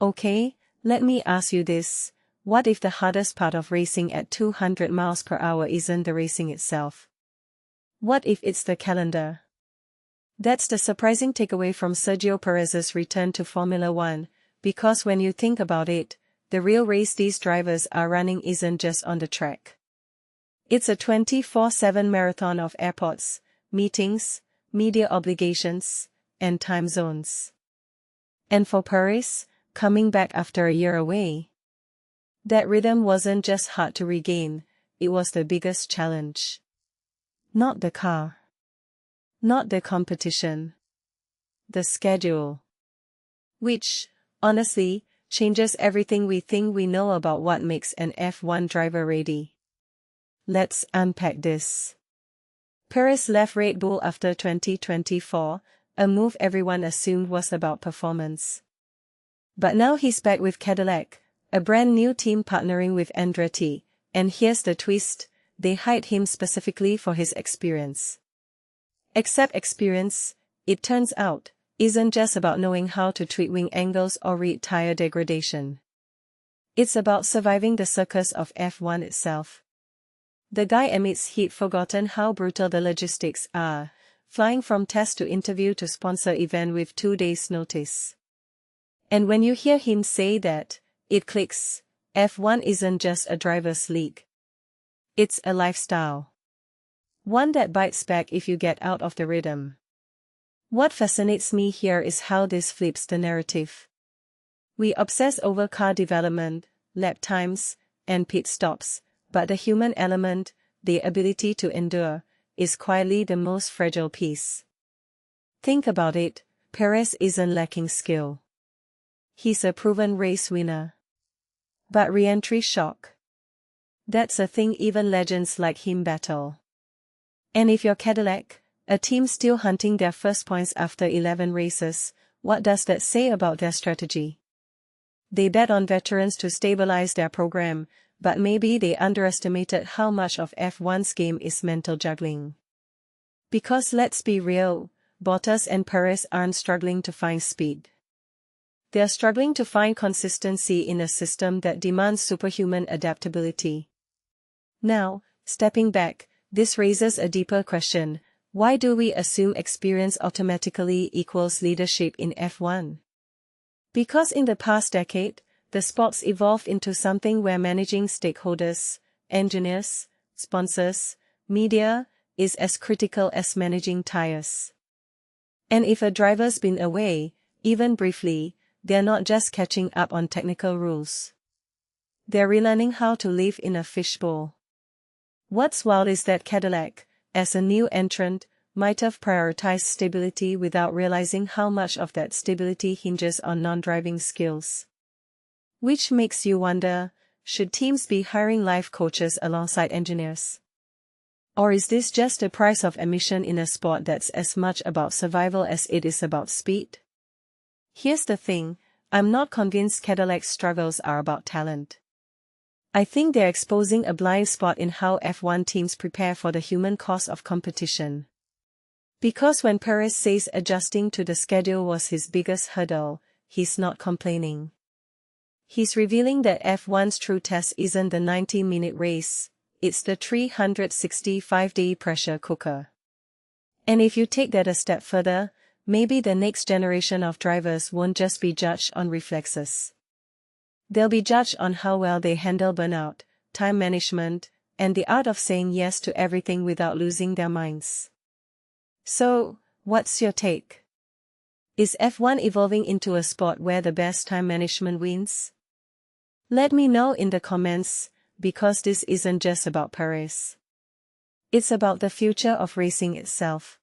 Okay, let me ask you this. What if the hardest part of racing at 200 miles per hour isn't the racing itself? What if it's the calendar? That's the surprising takeaway from Sergio Perez's return to Formula One, because when you think about it, the real race these drivers are running isn't just on the track. It's a 24/7 marathon of airports, meetings, media obligations, and time zones. And for Perez, coming back after a year away, that rhythm wasn't just hard to regain, it was the biggest challenge. Not the car. Not the competition. The schedule. Which, honestly, changes everything we think we know about what makes an F1 driver ready. Let's unpack this. Perez left Red Bull after 2024, a move everyone assumed was about performance. But now he's back with Cadillac, a brand new team partnering with Andretti, and here's the twist, they hired him specifically for his experience. Except experience, it turns out, isn't just about knowing how to tweak wing angles or read tire degradation. It's about surviving the circus of F1 itself. The guy admits he'd forgotten how brutal the logistics are, flying from test to interview to sponsor event with 2 days' notice. And when you hear him say that, it clicks. F1 isn't just a driver's league. It's a lifestyle. One that bites back if you get out of the rhythm. What fascinates me here is how this flips the narrative. We obsess over car development, lap times, and pit stops, but the human element, the ability to endure, is quietly the most fragile piece. Think about it, Perez isn't lacking skill. He's a proven race winner. But re-entry shock. That's a thing even legends like him battle. And if you're Cadillac, a team still hunting their first points after 11 races, what does that say about their strategy? They bet on veterans to stabilize their program, but maybe they underestimated how much of F1's game is mental juggling. Because let's be real, Bottas and Perez aren't struggling to find speed. They're struggling to find consistency in a system that demands superhuman adaptability. Now, stepping back, this raises a deeper question. Why do we assume experience automatically equals leadership in F1? Because in the past decade, the sport's evolved into something where managing stakeholders, engineers, sponsors, media, is as critical as managing tires. And if a driver's been away, even briefly, they're not just catching up on technical rules. They're relearning how to live in a fishbowl. What's wild is that Cadillac, as a new entrant, might have prioritized stability without realizing how much of that stability hinges on non-driving skills. Which makes you wonder, should teams be hiring life coaches alongside engineers? Or is this just the price of admission in a sport that's as much about survival as it is about speed? Here's the thing, I'm not convinced Cadillac's struggles are about talent. I think they're exposing a blind spot in how F1 teams prepare for the human cost of competition. Because when Perez says adjusting to the schedule was his biggest hurdle, he's not complaining. He's revealing that F1's true test isn't the 90-minute race, it's the 365-day pressure cooker. And if you take that a step further, maybe the next generation of drivers won't just be judged on reflexes. They'll be judged on how well they handle burnout, time management, and the art of saying yes to everything without losing their minds. So, what's your take? Is F1 evolving into a sport where the best time management wins? Let me know in the comments, because this isn't just about Perez. It's about the future of racing itself.